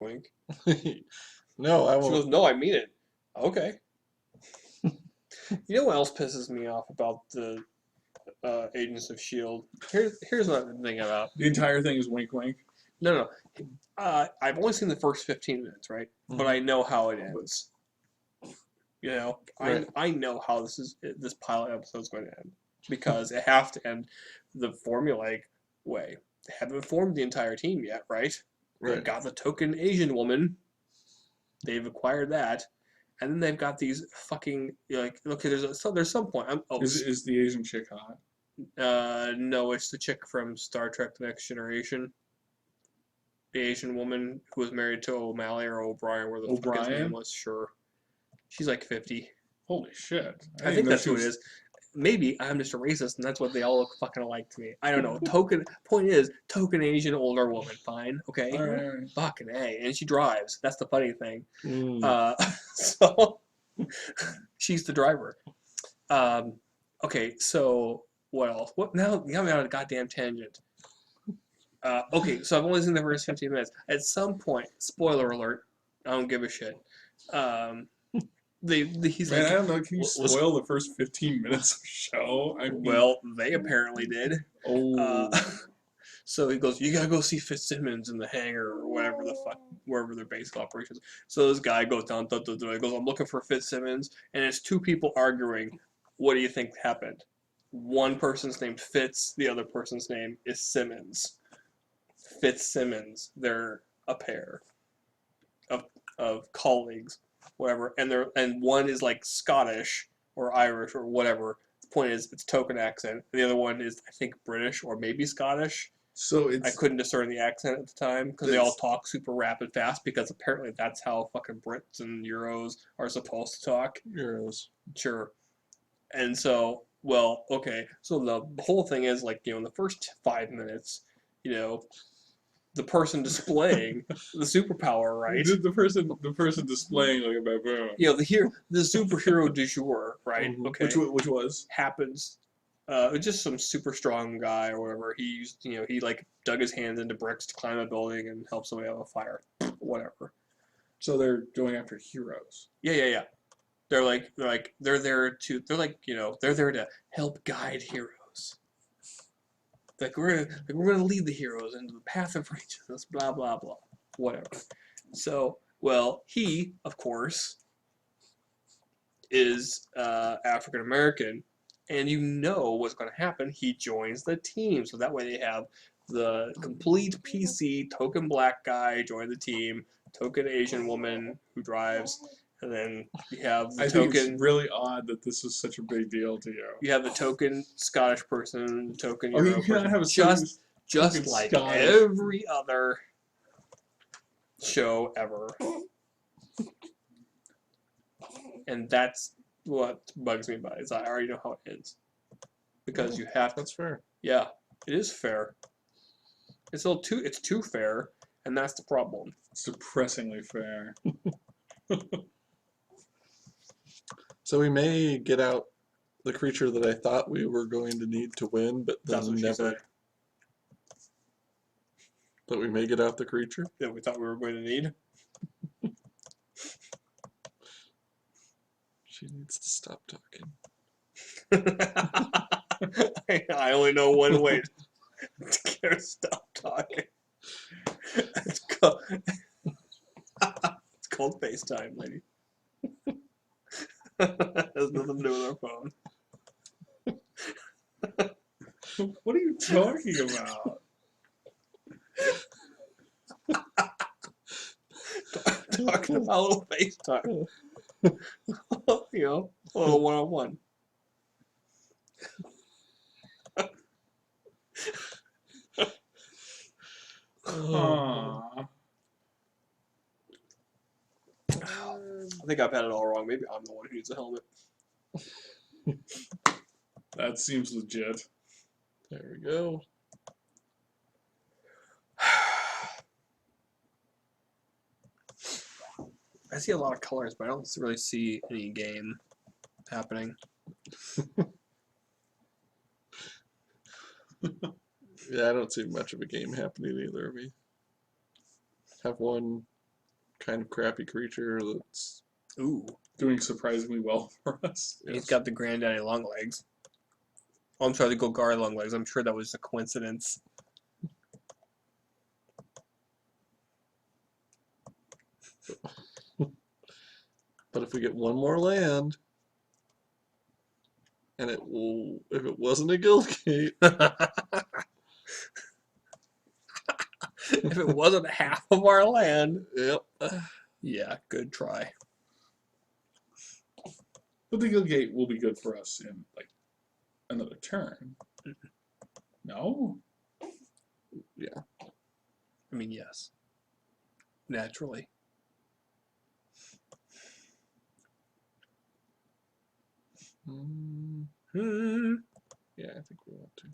Wink. No, I She won't. goes, no, I mean it. Okay. You know what else pisses me off about the Agents of S.H.I.E.L.D.? Here's what I'm thinking about. The entire thing is wink wink. No. I've only seen the first 15 minutes, right? But I know how it ends. You know, Right. I know how this pilot episode is going to end because it has to end the formulaic way. They haven't formed the entire team yet, right? They've Right. got the token Asian woman. They've acquired that, and then they've got these fucking like. Okay, there's some point. Is the Asian chick hot? No, it's the chick from Star Trek: The Next Generation. The Asian woman who was married to O'Malley or O'Brien, where the fuck his name was. Sure, she's like 50. Holy shit! I think that's who it is. Maybe I'm just a racist, and that's what they all look fucking alike to me. I don't know. Point is, token Asian older woman. Fine, okay. All right. Fucking A, and she drives. That's the funny thing. Mm. So she's the driver. Okay, so what else? What now? You got me on a goddamn tangent. Okay, so I've only seen the first 15 minutes. At some point, spoiler alert, I don't give a shit. He's Man, like, I don't know. Can you spoil the first 15 minutes of show? I mean, well, they apparently did. oh, So he goes, you gotta go see Fitzsimmons in the hangar or whatever the fuck, wherever their base of operations. So this guy goes down, he goes, I'm looking for Fitzsimmons, and it's two people arguing. What do you think happened? One person's named Fitz, the other person's name is Simmons. Fitzsimmons, they're a pair of colleagues, whatever, and one is like Scottish or Irish or whatever. The point is, it's token accent. The other one is, I think, British or maybe Scottish. so I couldn't discern the accent at the time because they all talk super rapid fast because apparently that's how fucking Brits and Euros are supposed to talk. Euros. Sure. And so, well, okay. So the whole thing is like, in the first 5 minutes, the person displaying the superpower, right? The person displaying like a baboon. The superhero du jour, right? Mhm. Okay. Which was Happens. Just some super strong guy or whatever. He used, he like dug his hands into bricks to climb a building and help somebody out of a fire. Whatever. So they're going after heroes. Yeah. They're there to help guide heroes. Like we're gonna lead the heroes into the path of righteousness. Blah blah blah. Whatever. So, well, he of course is African American. And what's going to happen. He joins the team. So that way they have the complete PC token black guy join the team, token Asian woman who drives, and then you have the think token. it's really odd that this is such a big deal to you. You have the token Scottish person, token Oh, Euro you cannot person. have a Just like Scottish. every other show ever. And that's what bugs me about it, is I already know how it ends. Because you have to. That's fair. Yeah, it is fair. It's too fair, and that's the problem. It's depressingly fair. So we may get out the creature that I thought we were going to need to win, but then That's what she never. said. That we may get out the creature? That we thought we were going to need. She needs to stop talking. I only know one way to get her to stop talking. It's called FaceTime, lady. Has nothing to do with our phone. What are you talking about? Talking about a little FaceTime. A little one-on-one. Aww. I think I've had it all wrong. Maybe I'm the one who needs a helmet. That seems legit. There we go. I see a lot of colors, but I don't really see any game happening. Yeah, I don't see much of a game happening either. We have one kind of crappy creature that's Ooh, Doing surprisingly well for us. he's got the granddaddy long legs. Oh, I'm sorry, the Golgari long legs. I'm sure that was a coincidence. But if we get one more land, and it will, if it wasn't a guild gate, If it wasn't half of our land. yep. Yeah, good try. But the guild gate will be good for us in like another turn. No? Yeah. I mean, yes. Naturally. Mm, Hmm. yeah, I think we want to.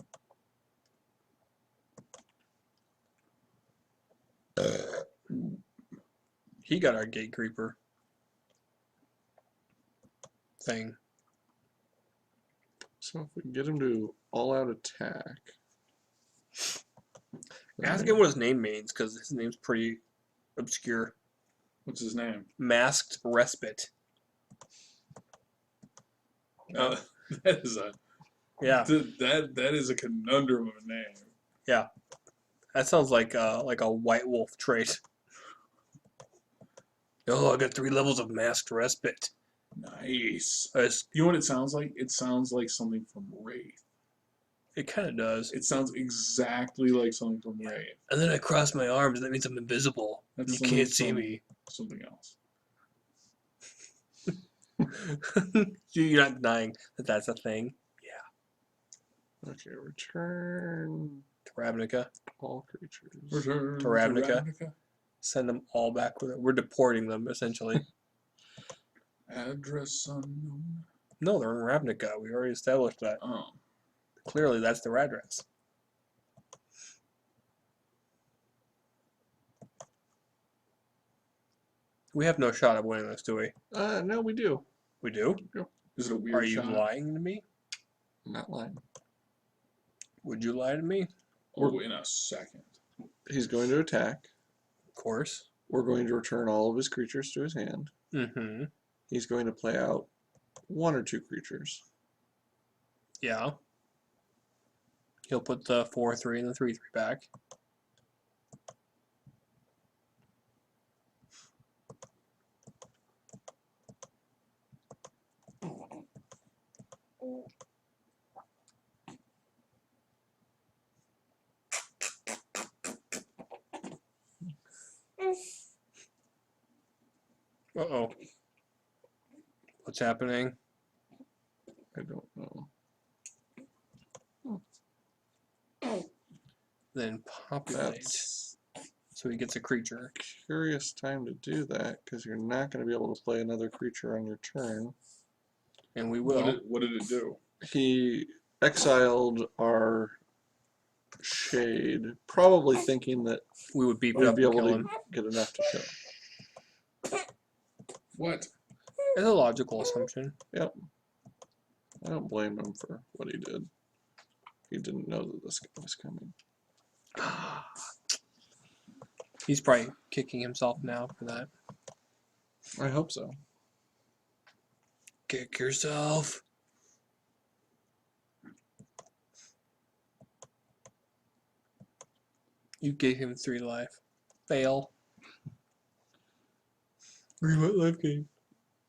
He got our gate creeper thing. So if we can get him to all-out attack. Ask him what his name means, because his name's pretty obscure. What's his name? Masked Respite. That is a Yeah, that is a conundrum of a name. that sounds like a white wolf trait. Oh, I got 3 levels of Masked Respite. Nice. It's, You know what it sounds like? It sounds like something from Wraith. it kind of does. It sounds exactly like something from Wraith. And then I cross my arms, that means I'm invisible. That's You something can't see from me. Something else. You're not denying that that's a thing. Okay, return To Ravnica. all creatures. Return To Ravnica. Send them all back with it. We're deporting them, essentially. Address unknown. No, they're in Ravnica. We already established that. Oh. Clearly, that's their address. We have no shot at winning this, do we? No, we do. We do? Is it a weird Are you shot? lying to me? I'm not lying. Would you lie to me? Oh, in a second. He's going to attack. Of course. We're going to return all of his creatures to his hand. Mm-hmm. He's going to play out 1 or 2 creatures. Yeah. He'll put the 4/3 and the 3/3 back. Uh-oh. What's happening? I don't know. Then populate. That's So he gets a creature. curious time to do that because you're not going to be able to play another creature on your turn. And we will. What did it do? He exiled our shade, probably thinking that We would beef it we'd up be and able kill to him. get enough to kill. What? It's a logical assumption. Yep. I don't blame him for what he did. He didn't know that this guy was coming. He's probably kicking himself now for that. I hope so. Kick yourself. You gave him 3 life. Fail. Remote life game.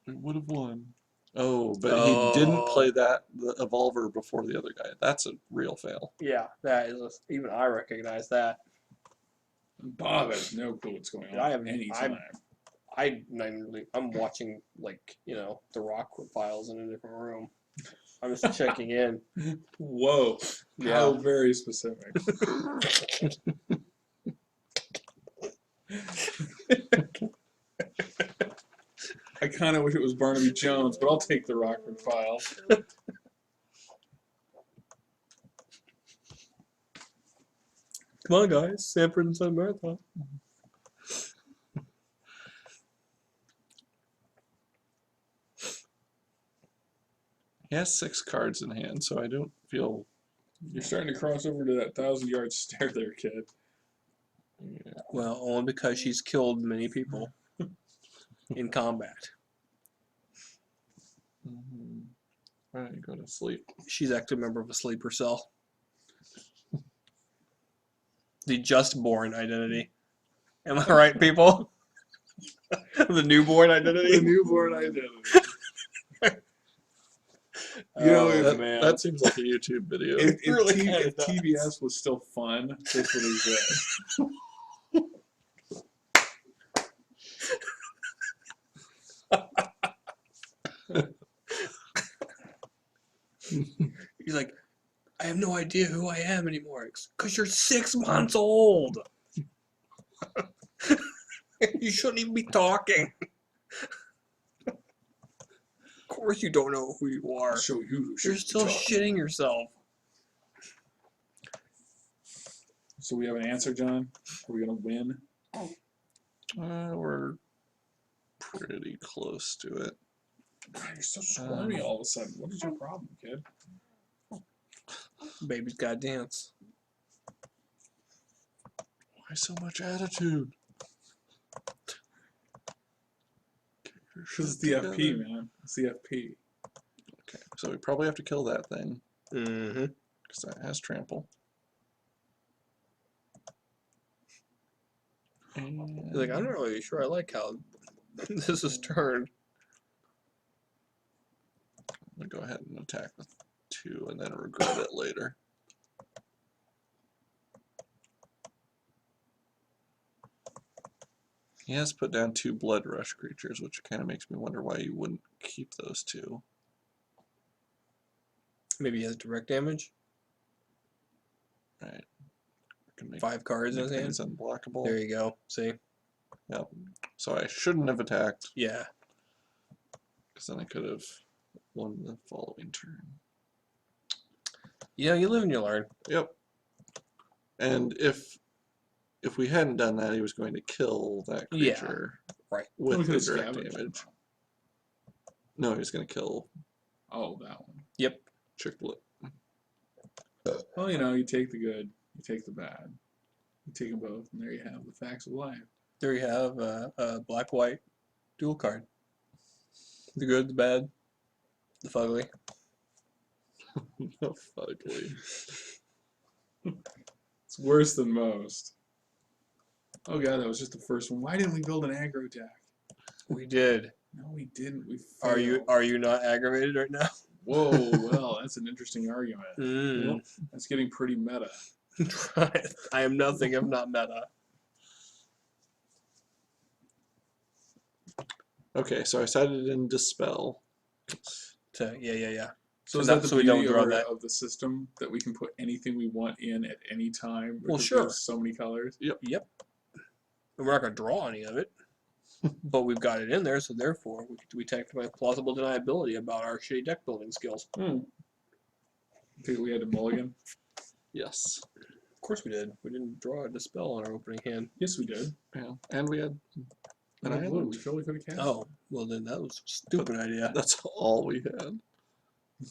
It would have won. Oh, but he didn't play the evolver before the other guy. That's a real fail. Yeah, that is. Even I recognize that. Bob has no clue what's going on I have- any I'm- time. I'm watching, like, you know, the rock files in a different room. I'm just checking in. Whoa. How very specific. I kind of wish it was Barnaby Jones, but I'll take the Rockford Files. Come on, guys. Sanford and Son Marathon. He has 6 cards in hand, so I don't feel. You're starting to cross over to that 1,000-yard stare there, kid. Yeah. Well, only because she's killed many people. in combat. Why don't you go to sleep? She's actually a member of a sleeper cell. The just born identity. Am I right, people? The newborn identity. The newborn identity. You know, Oh, if- man. That seems like a YouTube video. If, if, really T- kinda if does. TBS was still fun, this would exist. He's like, I have no idea who I am anymore. Because you're 6 months old. You shouldn't even be talking. Of course you don't know who you I'll are. show you who You're should be still talking. shitting yourself. So we have an answer, John? Are we going to win? We're pretty close to it. God, you're so squirmy all of a sudden. What is your problem, kid? Baby's gotta dance. Why so much attitude? This is the FP, man. It's the FP. Okay, so we probably have to kill that thing Mm-hmm. because that has trample. And He's like, I'm not really sure I like how this is turned. I'm gonna go ahead and attack with 2 and then regret it later. He has put down 2 blood rush creatures, which kind of makes me wonder why you wouldn't keep those 2. Maybe he has direct damage. Right. We can make 5 cards in his hand. things unblockable. There you go. See? Yep. So I shouldn't have attacked, Yeah. because then I could have won the following turn. You know, you live and you learn. Yep. And if we hadn't done that, he was going to kill that Yeah. creature Right. with Look the at the direct scavenger. damage. No, he was going to kill Oh, that one. Yep. Chicklet. Well, you know, you take the good, you take the bad. You take them both, and there you have the facts of life. There you have a black-white dual card. The good, the bad, the fugly. No, fugly. It's worse than most. Oh god, that was just the first one. Why didn't we build an aggro deck? We did. No, we didn't. We Are you failed. not aggravated right now? Whoa, well, that's an interesting argument. Mm. That's getting pretty meta. I am nothing if not meta. Okay, so I sided in Dispel. Yeah. So is So that the so we don't beauty draw of, that. of the system, that we can put anything we want in at any time? Well, because we sure. have so many colors. Yep. And we're not going to draw any of it, but we've got it in there, so therefore we technically have plausible deniability about our shitty deck building skills. I think we had a mulligan. Yes. Of course we did. We didn't draw a dispel on our opening hand. Yes, we did. Yeah. And we had And an I blue. island. We totally could have cast. Oh, well then that was a stupid idea. That's all we had.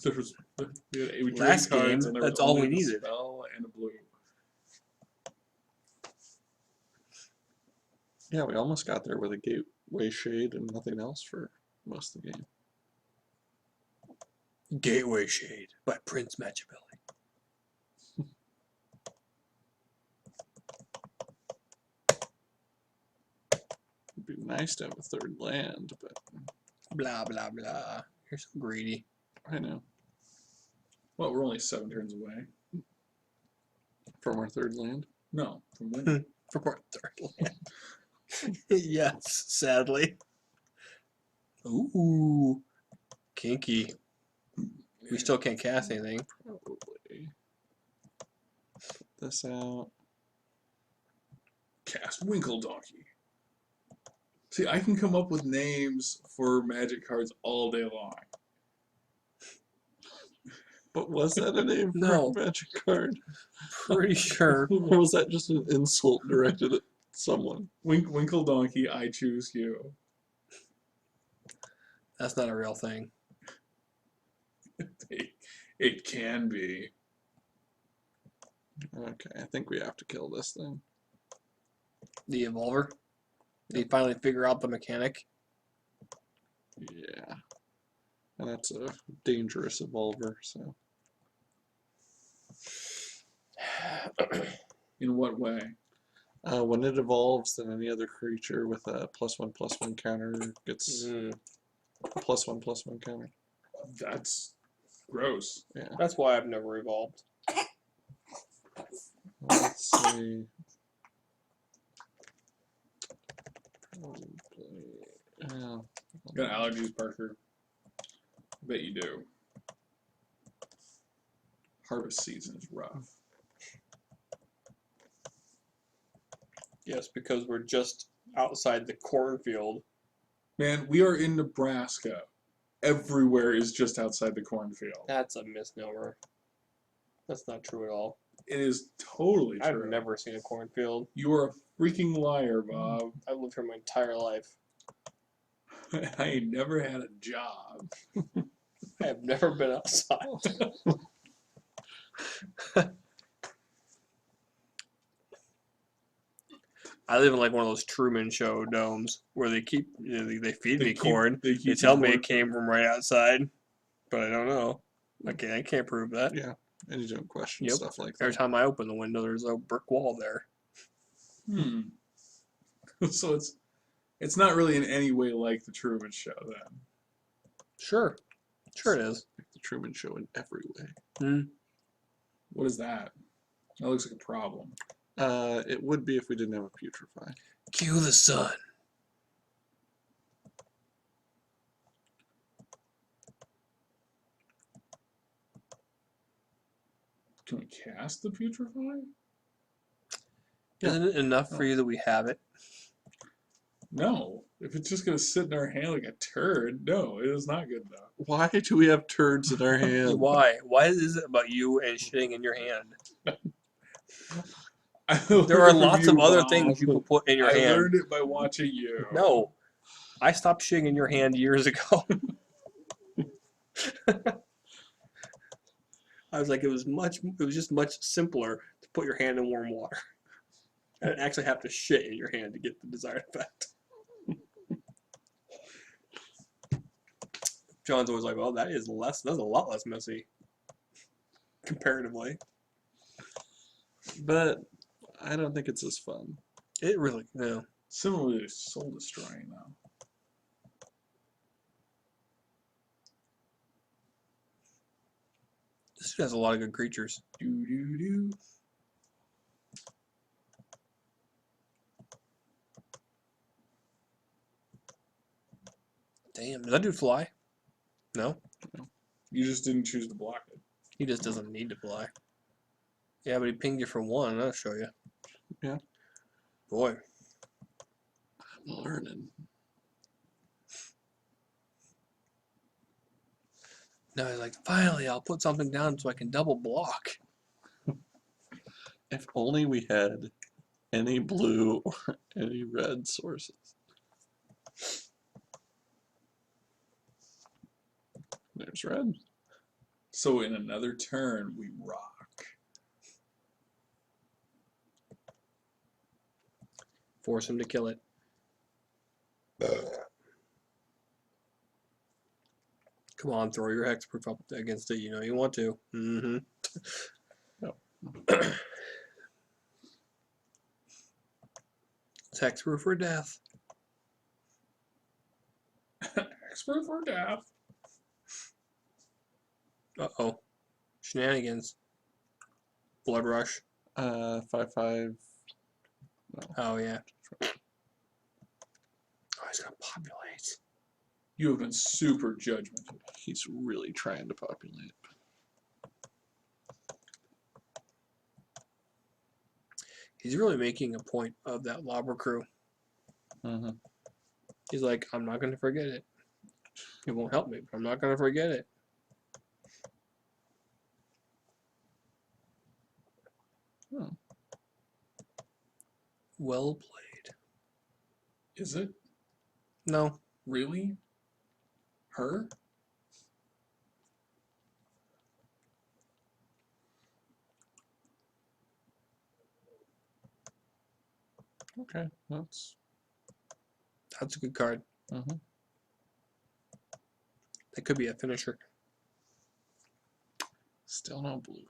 There was, we had we drew Last cards game, and there was that's all only we a needed. Spell and a blue. Yeah, we almost got there with a gateway shade and nothing else for most of the game. Gateway Shade by Prince Machiavelli. It'd be nice to have a 3rd land, but Blah blah blah. You're so greedy. I know. Well, we're only 7 turns away. From our 3rd land. No, from winning. For our 3rd land. Yes, sadly. Ooh, kinky. We still can't cast anything. Probably. Put this out. Cast Winkle Donkey. See, I can come up with names for magic cards all day long. But was that a name for No. a magic card? Pretty sure. Or was that just an insult directed at someone? Winkle Donkey, I choose you. That's not a real thing. It can be. Okay, I think we have to kill this thing. The Evolver. Did he finally figure out the mechanic? Yeah. And that's a dangerous evolver, so. In what way? When it evolves, then any other creature with a +1/+1 counter gets Mm, a +1/+1 counter. That's gross. Yeah. that's why I've never evolved. Let's see. Yeah. Got allergies, Parker? I bet you do. Harvest season is rough. Yes, because we're just outside the cornfield. Man, we are in Nebraska. Everywhere is just outside the cornfield. That's a misnomer. That's not true at all. It is totally I've true. never seen a cornfield. You are a freaking liar, Bob. I've lived here my entire life. I ain't never had a job. I have never been outside. I live in like one of those Truman Show domes where they keep, they feed me corn. They tell me it came from right outside, but I don't know. I can't prove that. Yeah. And you don't question Yep. stuff like Every that. time I open the window, there's a brick wall there. So it's not really in any way like the Truman Show then. Sure it is. Like the Truman Show in every way. Mm. What is that? That looks like a problem. It would be if we didn't have a putrefy. Cue the sun. Can we cast the putrefy? Yeah. Isn't it enough for you that we have it? No. If it's just gonna sit in our hand like a turd, no, it is not good enough. Why do we have turds in our hand? Why? Why is it about you and shitting in your hand? There There are lots of other things you can put in your I hand. learned it by watching you. No. I stopped shitting in your hand years ago. I was like, it was just much simpler to put your hand in warm water. And actually have to shit in your hand to get the desired effect. John's always like, well, that's a lot less messy. Comparatively. But I don't think it's as fun. It really, no. Similarly, soul destroying though. This has a lot of good creatures. Do do do. Damn, does that dude fly? No? You just didn't choose to block it. He just doesn't need to fly. Yeah, but he pinged you for one, I'll show you. Yeah. Boy. I'm learning. Now he's like, finally, I'll put something down so I can double block. If only we had any blue or any red sources. There's red. So in another turn, we rock. Force him to kill it. Come on, throw your hexproof up against it. You know you want to. Mm-hmm. Yep. It's hexproof for death. Expert for death. Uh-oh. Shenanigans. Blood rush. 5/5. Oh, yeah. Oh, he's gonna populate. You have been super judgmental. He's really trying to populate. He's really making a point of that lobber crew. Mm-hmm. He's like, I'm not gonna forget it. It won't help me, but I'm not gonna forget it. Oh. Well played. Is it? No. Really? Her? Okay, that's That's a good card. Mhm. That could be a finisher. Still no blue.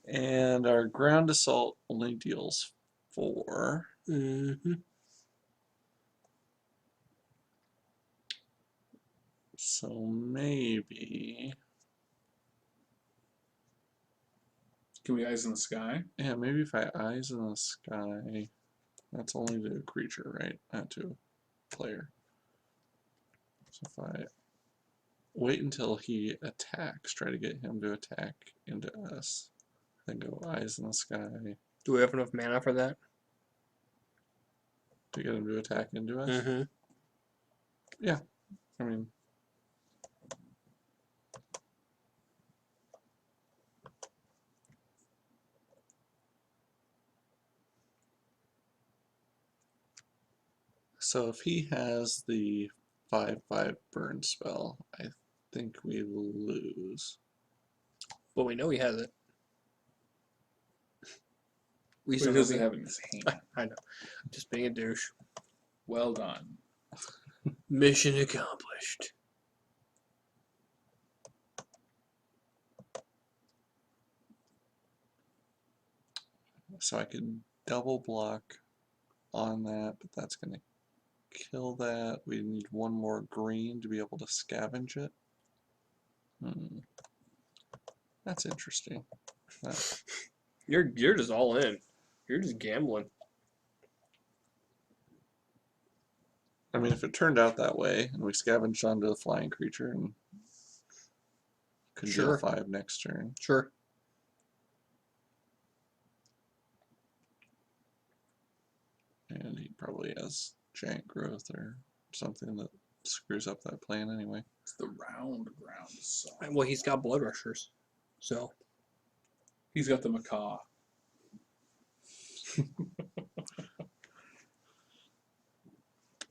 And our ground assault only deals 4. Mm-hmm. So maybe, Can we eyes in the sky? yeah, maybe if I eyes in the sky, that's only to a creature, right? Not to a player. So if I wait until he attacks, try to get him to attack into us, then go eyes in the sky Do we have enough mana for that? to get him to attack into us. Mm-hmm. I mean, so if he has the 5/5 burn spell, I think we lose. But we know he has it. We He still know doesn't he- have it in his hand. I know. I'm just being a douche. Well done. Mission accomplished. So I could double block on that, but that's going to kill that. We need one more green to be able to scavenge it. That's interesting. You're just all in. You're just gambling. I mean, if it turned out that way, and we scavenged onto the flying creature and could Sure. deal 5 next turn. Sure. And he probably has giant growth or something that screws up that plan anyway. It's the round ground assault. Well, he's got blood rushers. So He's got the macaw.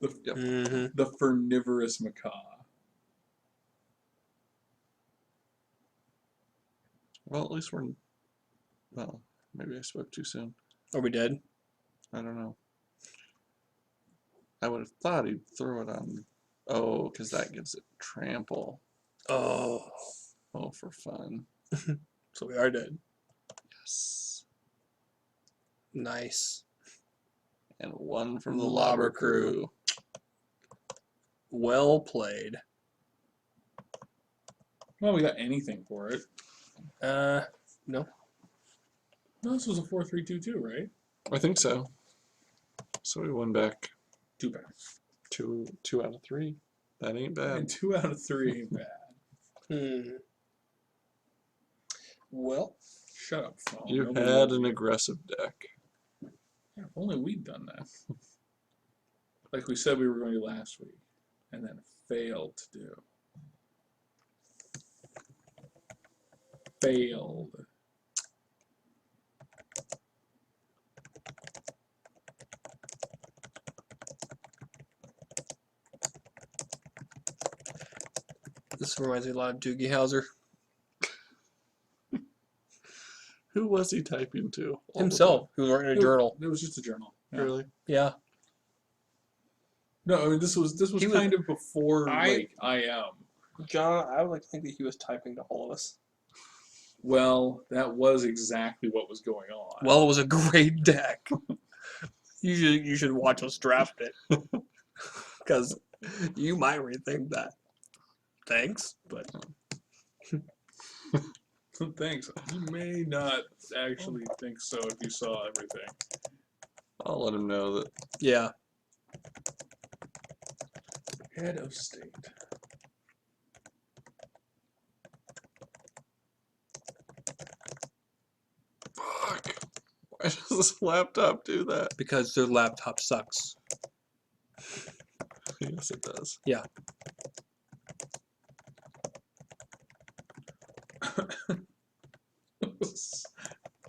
Yep. mm-hmm. The fernivorous macaw. Well, at least we're. Well, maybe I spoke too soon. Are we dead? I don't know. I would have thought he'd throw it on. Oh, because that gives it trample. Oh. Oh, for fun. So we are dead. Yes. Nice. And 1 from the Lobber Lobber Crew. Well played. Well, we got anything for it. No. No, this was a 4-3-2-2, right? I think so. So we won back 2 back. 2 out of 3. That ain't And bad. 2 out of 3 ain't bad. Well, Shut up, phone. You Nobody had loves an you. aggressive deck. Yeah, if only we'd done that. Like we said we were going to last week, and then failed to do. Failed. this reminds me a lot of Doogie Howser. Who was he typing to? all the Himself, who was writing a journal. It was just a journal. time? Yeah. Really? Yeah. No, I mean this was He was- kind of before I am. John, I would like to think that he was typing to all of us. Well, that was exactly what was going on. Well, it was a great deck. You should watch us draft it. Because you might rethink that. Thanks, but Thanks. You may not actually think so if you saw everything. I'll let him know that. yeah. Head of state. Fuck. Why does this laptop do that? Because their laptop sucks. Yes, it does. Yeah.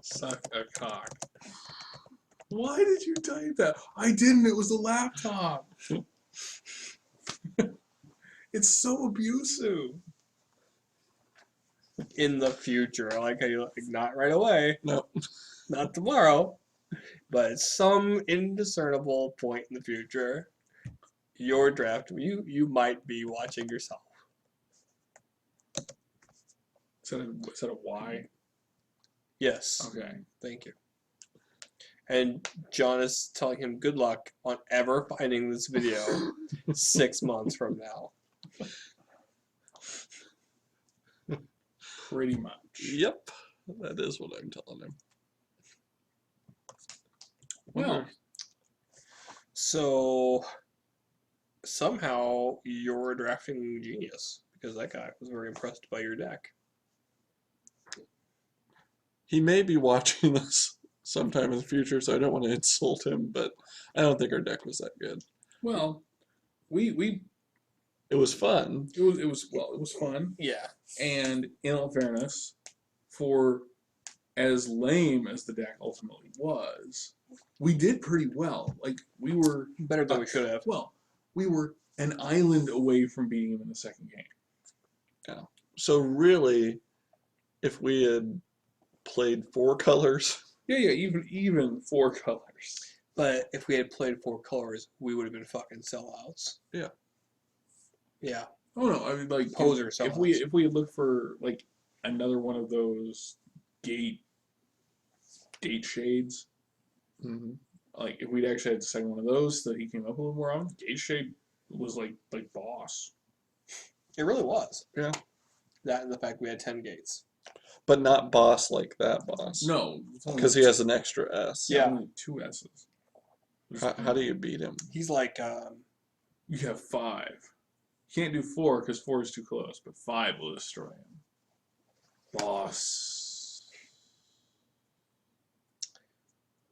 Suck a cock. Why did you type that? I didn't. It was the laptop. It's so abusive. In the future. I like how you're like, not right away. No. Not tomorrow. But at some indiscernible point in the future, your draft, you might be watching yourself. Is that a Y? Yes. Okay. Thank you. And John is telling him good luck on ever finding this video 6 months from now. Pretty much. Yep, that is what I'm telling him. Well, So somehow you're a drafting genius because that guy was very impressed by your deck. He may be watching this sometime in the future, so I don't want to insult him, but I don't think our deck was that good. well, we It was fun. it was fun, Yeah. and in all fairness, for as lame as the deck ultimately was, we did pretty well. Like we were Better than we should have. Well, we were an island away from beating him in the second game. So really, if we had played 4 colors, Yeah, even 4 colors. But if we had played 4 colors, we would have been fucking sellouts. Yeah. Yeah. Oh no, I mean like Poser if we sellouts. had looked for like another one of those gate shades, like if we'd actually had the second one of those that he came up a little more on, gate shade was like boss. It really was. Yeah. That and the fact we had 10 gates. but not boss like that boss. No, it's only Because he has an extra S. Yeah. only 2 S's. How do you beat him? He's like, You have 5. You can't do 4 because 4 is too close, but 5 will destroy him. Boss.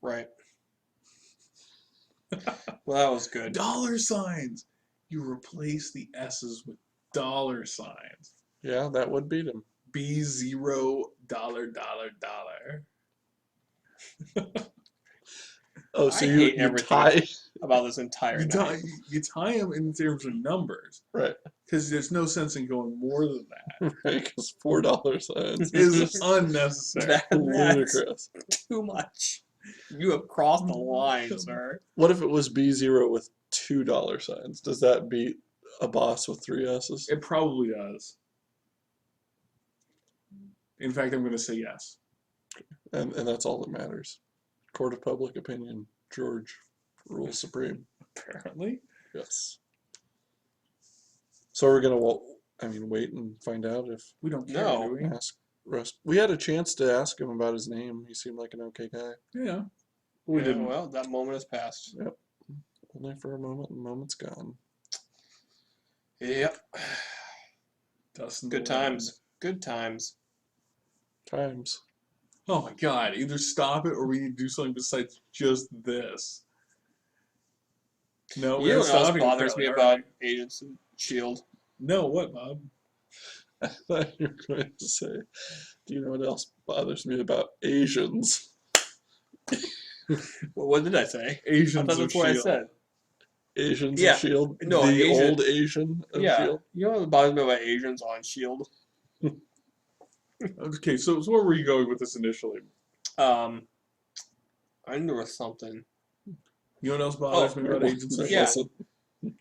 right. Well, that was good. Dollar signs. You replace the S's with dollar signs. Yeah, that would beat him. B0 dollar. Oh, so I you, hate you everything. tie About this entire night. You tie them in terms of numbers. right, Because there's no sense in going more than that. right? Because $4 signs It's unnecessary. That's ludicrous. too much. You have crossed the line, sir. What if it was B0 with $2 signs? Does that beat a boss with 3 S's? It probably does. In fact, I'm going to say yes. And that's all that matters. Court of public opinion. George rules supreme. Apparently. Yes. So we're gonna, wait and find out if We don't care, No. do we? ask Rust. We had a chance to ask him about his name. He seemed like an okay guy. Yeah. We Yeah, didn't. well, that moment has passed. Only for a moment, and the moment's gone. Yep. Dust in the Good wind. times. Good times. Times. Oh my god, either stop it or we need to do something besides just this. No, You know we're what else stopping bothers me apparently. about Agents of S.H.I.E.L.D.? No, what, Bob? I thought you were going to say, do you know what else bothers me about Asians? Well, what did I say? Asians I thought of that's what I S.H.I.E.L.D. said. Asians Yeah. of S.H.I.E.L.D.? No, the Asian- old Asian of Yeah. S.H.I.E.L.D.? You know what bothers me about Asians on S.H.I.E.L.D.? Okay, so where were you going with this initially? I knew there was something. You know what else bothers me about Agents of yeah. S.H.I.E.L.D.?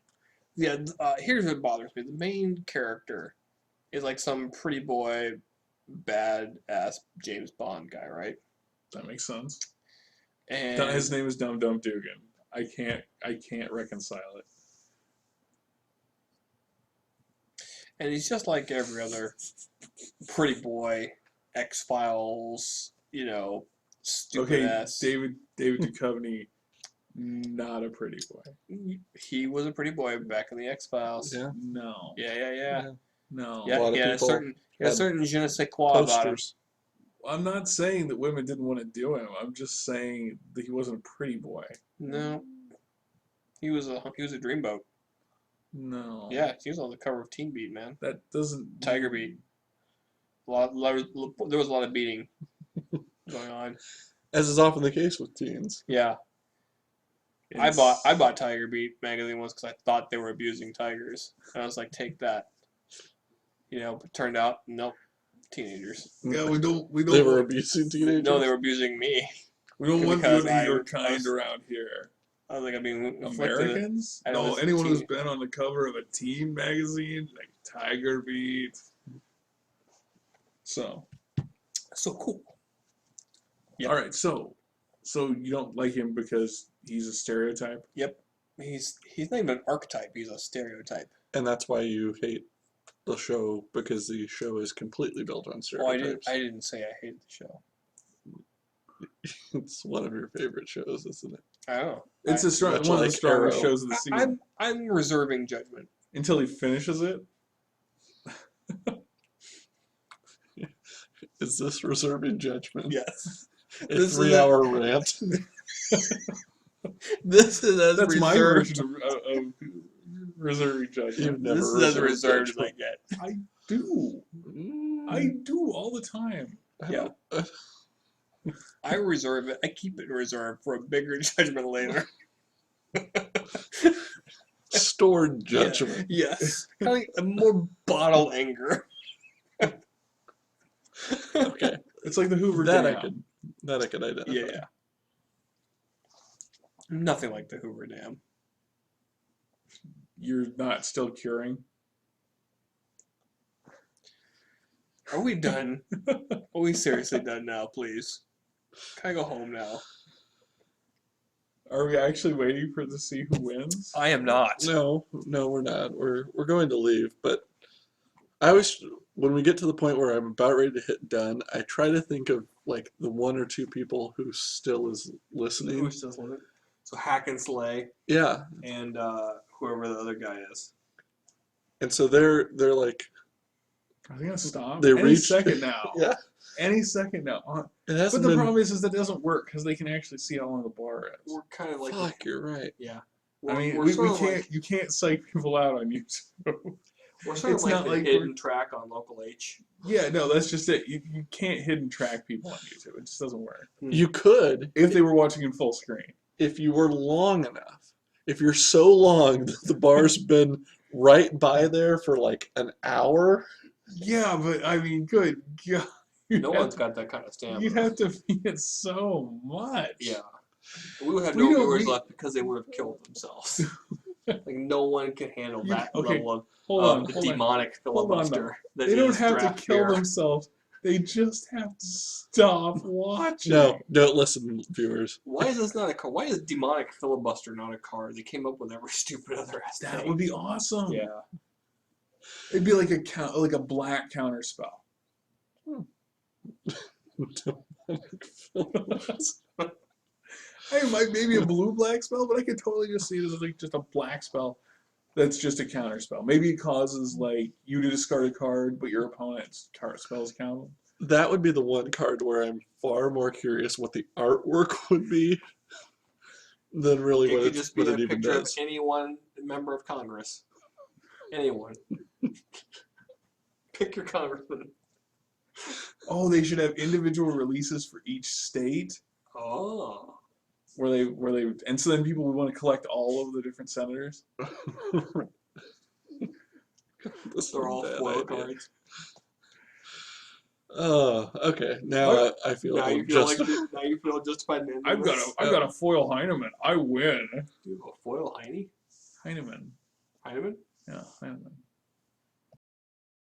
Yeah, here's what bothers me. The main character is like some pretty boy, bad-ass James Bond guy, right? That makes sense. And His name is Dum Dum Dugan. I can't reconcile it. And he's just like every other pretty boy, X-Files, stupid Okay, ass. David Duchovny, not a pretty boy. He was a pretty boy back in the X-Files. Yeah. No. Yeah. No. A lot of He had a people certain je ne sais quoi about him. Posters. I'm not saying that women didn't want to do him. I'm just saying that he wasn't a pretty boy. No, he was a dreamboat. No. Yeah, he was on the cover of Teen Beat, man. That doesn't. Tiger Beat. There was a lot of beating going on. As is often the case with teens. Yeah, I bought Tiger Beat magazine once because I thought they were abusing tigers, and I was like, take that. But turned out, nope, teenagers. Yeah, we don't. They were abusing teenagers. No, they were abusing me. We don't want you Because to I be your was- kind around here. I was like, I'm being inflicted. Americans? I know No, it's a anyone who's teen. been on the cover of a teen magazine, like Tiger Beat. So, So cool. Yep. all right. So you don't like him because he's a stereotype? Yep. He's not even an archetype. He's a stereotype. And that's why you hate the show, because the show is completely built on Oh, I stereotypes. didn't say I hated the show. It's one of your favorite shows, isn't it? I don't know. It's much one of the like strongest Arrow. shows of the season. I'm reserving judgment. Until he finishes it. Is this reserving judgment? Yes. A This is 3-hour rant? This is as That's my reserved. version of reserving judgment. You've never This is as reserved reserved as I judgment. get. I do. Mm, I do all the time. I Yeah. don't- I reserve it. I keep it reserved for a bigger judgment later. Stored judgment. Yes. Kind of like a more bottled anger. Okay. It's like the Hoover That Dam. I could identify. Yeah. Nothing like the Hoover Dam. You're not still curing. Are we done? Are we seriously done now, please? Can I go home now? Are we actually waiting for to see who wins? I am not. No, we're not. We're going to leave, but I always, when we get to the point where I'm about ready to hit done, I try to think of like the one or two people who still is listening. Who's this one? So Hack and Slay Yeah, and whoever the other guy is. and so they're like, Are they gonna stop? They Any reached- second now. yeah. Any second now. It But hasn't the been. problem is that doesn't work because they can actually see how long the bar is. We're kind of like Fuck, you're right. yeah. I mean, we're we sort of can't. like, You can't psych people out on YouTube. we're sort of it's like not the like hidden track on Local H. Yeah, no, that's just it. You can't hidden track people on YouTube. It just doesn't work. You could If they were watching in full screen. if you were long enough. If you're so long that the bar's been right by there for like an hour. Yeah, but I mean, good God. No one's got that kind of stamina. You'd have to feed it so much. Yeah. We would have We no don't viewers need- left because they would have killed themselves. Like no one can handle You- that okay, level of Hold on. the hold on. demonic Hold on, filibuster. that They don't is have to draft kill beer. themselves. They just have to stop watching. No, don't listen, viewers. Why is this not a car? Why is demonic filibuster not a card? They came up with every stupid other ass That thing. would be awesome. Yeah. It'd be like a black counter spell. Hey, maybe a blue black spell, but I could totally just see it as like just a black spell that's just a counter spell. Maybe it causes like you to discard a card, but your opponent's card spells count. That would be the one card where I'm far more curious what the artwork would be than really It what, could just be what a it even picture of does. any one member of Congress. Anyone. Pick your congressman. Oh, they should have individual releases for each state Oh. where they and so then people would want to collect all of the different senators. This They're is a all bad foil idea. cards. Oh, okay. Now What? I feel Now a you little feel just. like now you feel justified in ending I've got this. a foil Heineman. I win. Do you have a foil Heine? Heineman. Heineman? Yeah, Heineman.